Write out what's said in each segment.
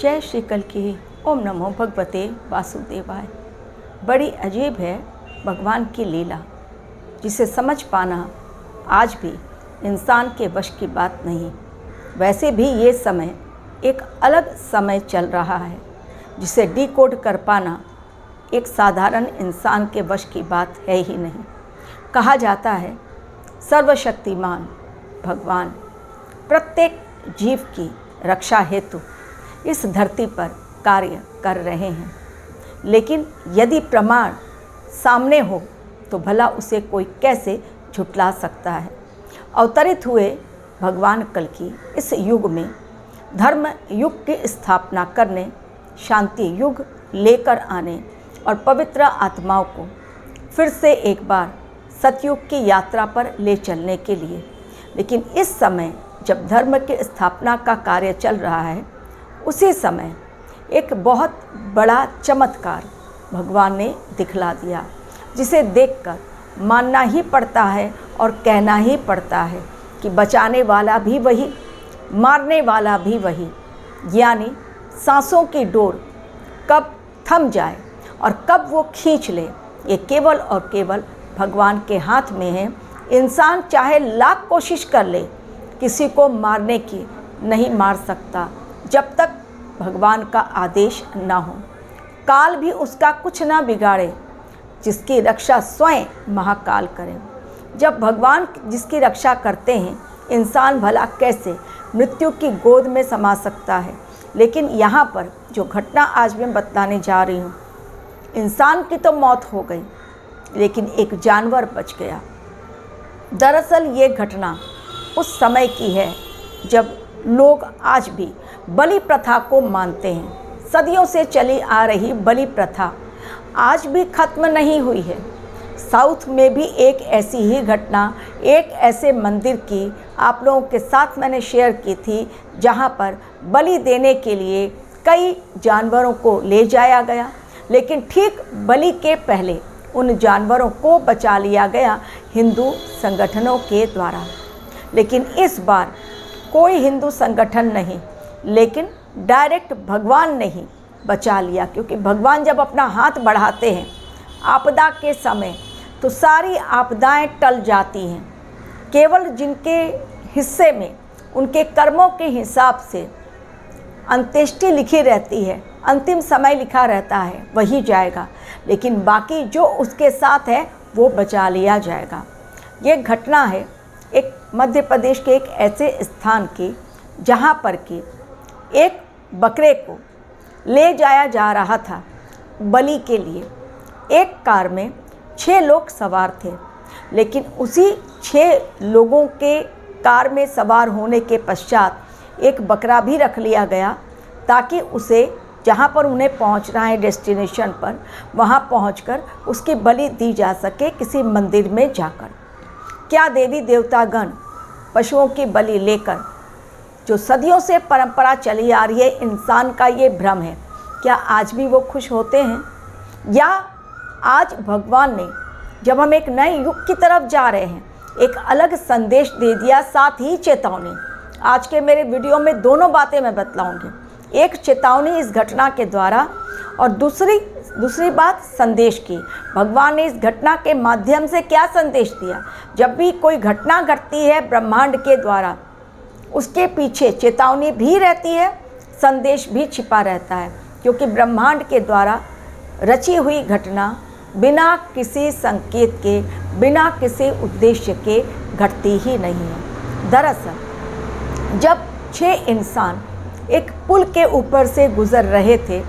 जय श्री कल्की। ओम नमो भगवते वासुदेवाय। बड़ी अजीब है भगवान की लीला, जिसे समझ पाना आज भी इंसान के वश की बात नहीं। वैसे भी ये समय एक अलग समय चल रहा है, जिसे डिकोड कर पाना एक साधारण इंसान के वश की बात है ही नहीं। कहा जाता है सर्वशक्तिमान भगवान प्रत्येक जीव की रक्षा हेतु इस धरती पर कार्य कर रहे हैं, लेकिन यदि प्रमाण सामने हो तो भला उसे कोई कैसे झुठला सकता है। अवतरित हुए भगवान कल्की इस युग में धर्म युग की स्थापना करने, शांति युग लेकर आने और पवित्र आत्माओं को फिर से एक बार सतयुग की यात्रा पर ले चलने के लिए। लेकिन इस समय जब धर्म की स्थापना का कार्य चल रहा है, उसी समय एक बहुत बड़ा चमत्कार भगवान ने दिखला दिया, जिसे देखकर मानना ही पड़ता है और कहना ही पड़ता है कि बचाने वाला भी वही, मारने वाला भी वही। यानी सांसों की डोर कब थम जाए और कब वो खींच ले, ये केवल और केवल भगवान के हाथ में है। इंसान चाहे लाख कोशिश कर ले, किसी को मारने की नहीं मार सकता जब तक भगवान का आदेश ना हो। काल भी उसका कुछ ना बिगाड़े, जिसकी रक्षा स्वयं महाकाल करे। जब भगवान जिसकी रक्षा करते हैं, इंसान भला कैसे मृत्यु की गोद में समा सकता है। लेकिन यहाँ पर जो घटना आज मैं बताने जा रही हूँ, इंसान की तो मौत हो गई, लेकिन एक जानवर बच गया। दरअसल ये घटना उस समय की है जब लोग आज भी बलि प्रथा को मानते हैं। सदियों से चली आ रही बलि प्रथा आज भी खत्म नहीं हुई है। साउथ में भी एक ऐसी ही घटना, एक ऐसे मंदिर की आप लोगों के साथ मैंने शेयर की थी, जहां पर बलि देने के लिए कई जानवरों को ले जाया गया, लेकिन ठीक बलि के पहले उन जानवरों को बचा लिया गया हिंदू संगठनों के द्वारा। लेकिन इस बार कोई हिंदू संगठन नहीं, लेकिन डायरेक्ट भगवान ने ही बचा लिया, क्योंकि भगवान जब अपना हाथ बढ़ाते हैं आपदा के समय, तो सारी आपदाएं टल जाती हैं। केवल जिनके हिस्से में उनके कर्मों के हिसाब से अंत्येष्टि लिखी रहती है, अंतिम समय लिखा रहता है, वही जाएगा, लेकिन बाकी जो उसके साथ है वो बचा लिया जाएगा। ये घटना है एक मध्य प्रदेश के एक ऐसे स्थान की, जहाँ पर कि एक बकरे को ले जाया जा रहा था बलि के लिए। एक कार में 6 लोग सवार थे, लेकिन उसी 6 लोगों के कार में सवार होने के पश्चात एक बकरा भी रख लिया गया, ताकि उसे जहाँ पर उन्हें पहुँचना है डेस्टिनेशन पर, वहाँ पहुँचकर उसकी बलि दी जा सके किसी मंदिर में जाकर। क्या देवी देवतागण पशुओं की बलि लेकर, जो सदियों से परंपरा चली आ रही है, इंसान का ये भ्रम है, क्या आज भी वो खुश होते हैं? या आज भगवान ने जब हम एक नए युग की तरफ जा रहे हैं, एक अलग संदेश दे दिया, साथ ही चेतावनी। आज के मेरे वीडियो में दोनों बातें मैं बतलाऊंगी, एक चेतावनी इस घटना के द्वारा और दूसरी बात संदेश की। भगवान ने इस घटना के माध्यम से क्या संदेश दिया? जब भी कोई घटना घटती है ब्रह्मांड के द्वारा, उसके पीछे चेतावनी भी रहती है, संदेश भी छिपा रहता है, क्योंकि ब्रह्मांड के द्वारा रची हुई घटना बिना किसी संकेत के, बिना किसी उद्देश्य के घटती ही नहीं है। दरअसल जब 6 इंसान एक पुल के ऊपर से गुजर रहे थे,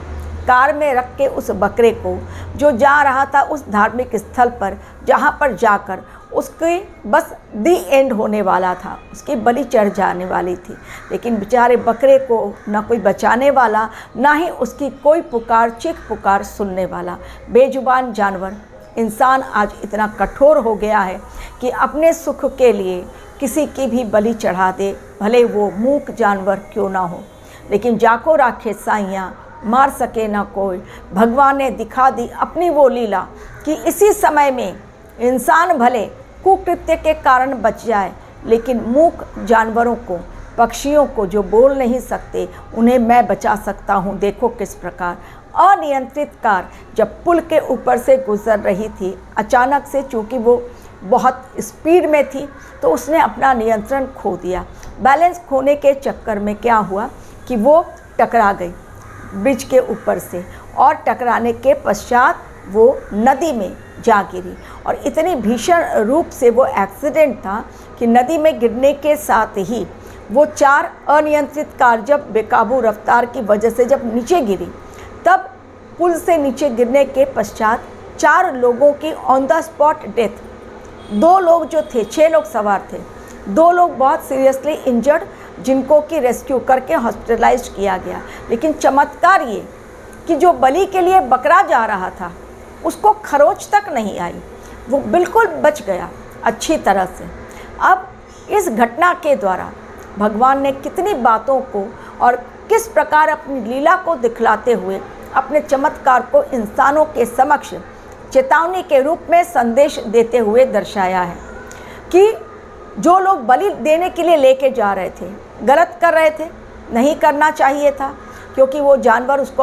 कार में रख के उस बकरे को, जो जा रहा था उस धार्मिक स्थल पर, जहाँ पर जाकर उसके बस दी एंड होने वाला था, उसकी बलि चढ़ जाने वाली थी, लेकिन बेचारे बकरे को ना कोई बचाने वाला, ना ही उसकी कोई पुकार, चीख पुकार सुनने वाला। बेजुबान जानवर। इंसान आज इतना कठोर हो गया है कि अपने सुख के लिए किसी की भी बलि चढ़ा दे, भले वो मूक जानवर क्यों ना हो। लेकिन जाको राखे साइयाँ, मार सके ना कोई। भगवान ने दिखा दी अपनी वो लीला कि इसी समय में इंसान भले कुकृत्य के कारण बच जाए, लेकिन मूक जानवरों को पक्षियों को जो बोल नहीं सकते उन्हें मैं बचा सकता हूँ। देखो किस प्रकार अनियंत्रित कार जब पुल के ऊपर से गुजर रही थी, अचानक से चूँकि वो बहुत स्पीड में थी तो उसने अपना नियंत्रण खो दिया। बैलेंस खोने के चक्कर में क्या हुआ कि वो टकरा गई ब्रिज के ऊपर से, और टकराने के पश्चात वो नदी में जा गिरी। और इतनी भीषण रूप से वो एक्सीडेंट था कि नदी में गिरने के साथ ही वो 4 अनियंत्रित कार जब बेकाबू रफ्तार की वजह से जब नीचे गिरी, तब पुल से नीचे गिरने के पश्चात 4 लोगों की ऑन द स्पॉट डेथ। 2 लोग जो थे, 6 लोग सवार थे, 2 लोग बहुत सीरियसली इंजर्ड, जिनको कि रेस्क्यू करके हॉस्पिटलाइज किया गया। लेकिन चमत्कार ये कि जो बलि के लिए बकरा जा रहा था उसको खरोच तक नहीं आई, वो बिल्कुल बच गया अच्छी तरह से। अब इस घटना के द्वारा भगवान ने कितनी बातों को और किस प्रकार अपनी लीला को दिखलाते हुए अपने चमत्कार को इंसानों के समक्ष चेतावनी के रूप में संदेश देते हुए दर्शाया है कि जो लोग बलि देने के लिए लेके जा रहे थे गलत कर रहे थे, नहीं करना चाहिए था, क्योंकि वो जानवर उसको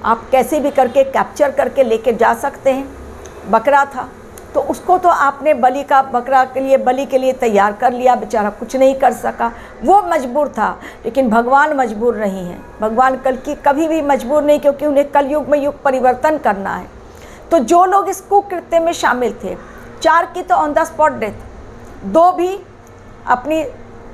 आप कैसे भी करके कैप्चर करके लेके जा सकते हैं। बकरा था तो उसको तो आपने बकरा के लिए बलि के लिए तैयार कर लिया, बेचारा कुछ नहीं कर सका, वो मजबूर था। लेकिन भगवान मजबूर नहीं है, भगवान कभी भी मजबूर नहीं, क्योंकि उन्हें कलयुग में युग परिवर्तन करना है। तो जो लोग इस कुकृत्य में शामिल थे, 4 की तो ऑन द स्पॉट डेथ, 2 भी अपनी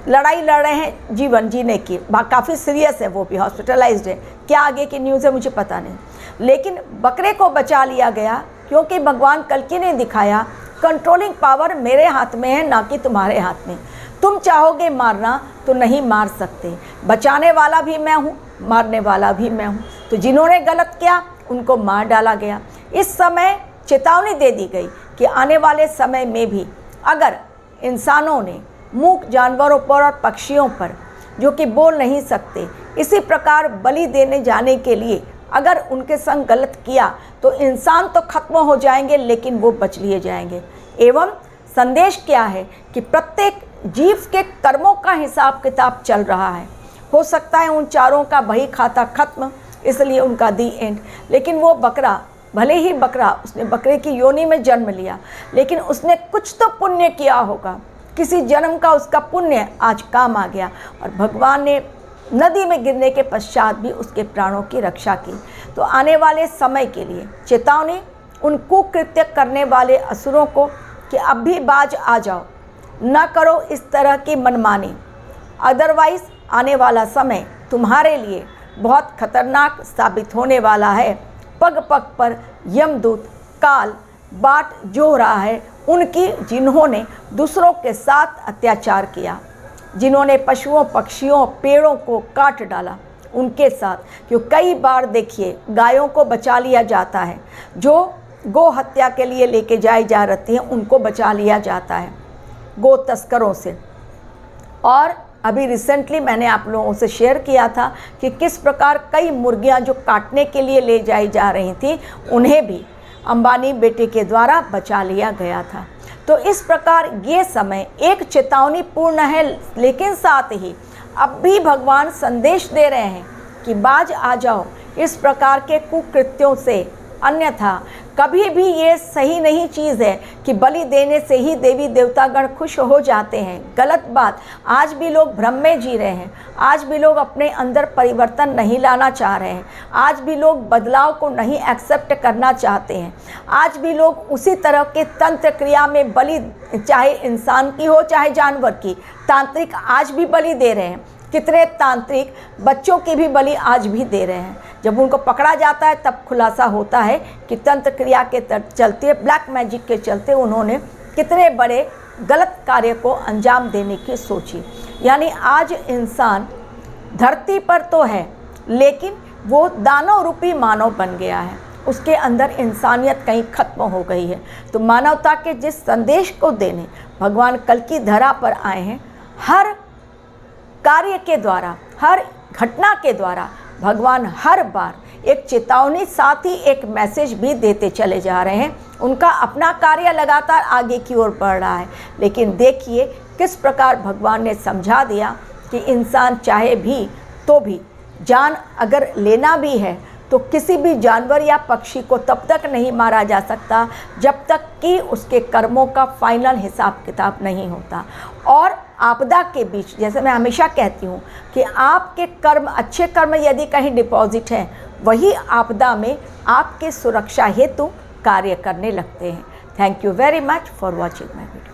लड़ाई लड़ रहे हैं जीवन जीने की, काफ़ी सीरियस है, वो भी हॉस्पिटलाइज्ड है। क्या आगे की न्यूज़ है मुझे पता नहीं, लेकिन बकरे को बचा लिया गया क्योंकि भगवान कल्कि ने दिखाया कंट्रोलिंग पावर मेरे हाथ में है, ना कि तुम्हारे हाथ में। तुम चाहोगे मारना तो नहीं मार सकते, बचाने वाला भी मैं हूँ, मारने वाला भी मैं हूँ। तो जिन्होंने गलत किया उनको मार डाला गया। इस समय चेतावनी दे दी गई कि आने वाले समय में भी अगर इंसानों ने मूक जानवरों पर और पक्षियों पर, जो कि बोल नहीं सकते, इसी प्रकार बलि देने जाने के लिए अगर उनके संग गलत किया तो इंसान तो खत्म हो जाएंगे, लेकिन वो बच लिए जाएंगे। एवं संदेश क्या है कि प्रत्येक जीव के कर्मों का हिसाब किताब चल रहा है। हो सकता है उन 4 का बही खाता खत्म, इसलिए उनका दी एंड। लेकिन वो बकरा, भले ही बकरा, उसने बकरे की योनि में जन्म लिया, लेकिन उसने कुछ तो पुण्य किया होगा, किसी जन्म का उसका पुण्य आज काम आ गया, और भगवान ने नदी में गिरने के पश्चात भी उसके प्राणों की रक्षा की। तो आने वाले समय के लिए चेतावनी उन कुकृत्य करने वाले असुरों को कि अब भी बाज आ जाओ, न करो इस तरह की मनमानी, अदरवाइज आने वाला समय तुम्हारे लिए बहुत खतरनाक साबित होने वाला है। पग पग पर यमदूत काल बाट जो रहा है उनकी, जिन्होंने दूसरों के साथ अत्याचार किया, जिन्होंने पशुओं पक्षियों पेड़ों को काट डाला उनके साथ। क्यों कई बार देखिए गायों को बचा लिया जाता है, जो गो हत्या के लिए लेके जाई जा रही हैं उनको बचा लिया जाता है गो तस्करों से। और अभी रिसेंटली मैंने आप लोगों से शेयर किया था कि किस प्रकार कई मुर्गियां जो काटने के लिए ले जाई जा रही थी, उन्हें भी अंबानी बेटे के द्वारा बचा लिया गया था। तो इस प्रकार ये समय एक चेतावनी पूर्ण है, लेकिन साथ ही अब भी भगवान संदेश दे रहे हैं कि बाज आ जाओ इस प्रकार के कुकृत्यों से, अन्यथा कभी भी ये सही नहीं चीज़ है कि बलि देने से ही देवी देवतागण खुश हो जाते हैं। गलत बात। आज भी लोग भ्रम में जी रहे हैं, आज भी लोग अपने अंदर परिवर्तन नहीं लाना चाह रहे हैं, आज भी लोग बदलाव को नहीं एक्सेप्ट करना चाहते हैं, आज भी लोग उसी तरह के तंत्र क्रिया में बलि, चाहे इंसान की हो चाहे जानवर की, तांत्रिक आज भी बलि दे रहे हैं। कितने तांत्रिक बच्चों की भी बलि आज भी दे रहे हैं। जब उनको पकड़ा जाता है तब खुलासा होता है कि तंत्र क्रिया के चलते, ब्लैक मैजिक के चलते उन्होंने कितने बड़े गलत कार्य को अंजाम देने की सोची। यानी आज इंसान धरती पर तो है, लेकिन वो दानव रूपी मानव बन गया है, उसके अंदर इंसानियत कहीं खत्म हो गई है। तो मानवता के जिस संदेश को देने भगवान कल्कि धरा पर आए हैं, हर कार्य के द्वारा, हर घटना के द्वारा भगवान हर बार एक चेतावनी, साथ ही एक मैसेज भी देते चले जा रहे हैं। उनका अपना कार्य लगातार आगे की ओर बढ़ रहा है, लेकिन देखिए किस प्रकार भगवान ने समझा दिया कि इंसान चाहे भी तो भी जान अगर लेना भी है तो किसी भी जानवर या पक्षी को तब तक नहीं मारा जा सकता जब तक कि उसके कर्मों का फाइनल हिसाब किताब नहीं होता। और आपदा के बीच, जैसे मैं हमेशा कहती हूँ कि आपके कर्म, अच्छे कर्म यदि कहीं डिपॉजिट हैं, वही आपदा में आपके सुरक्षा हेतु कार्य करने लगते हैं। Thank you very much for watching my video.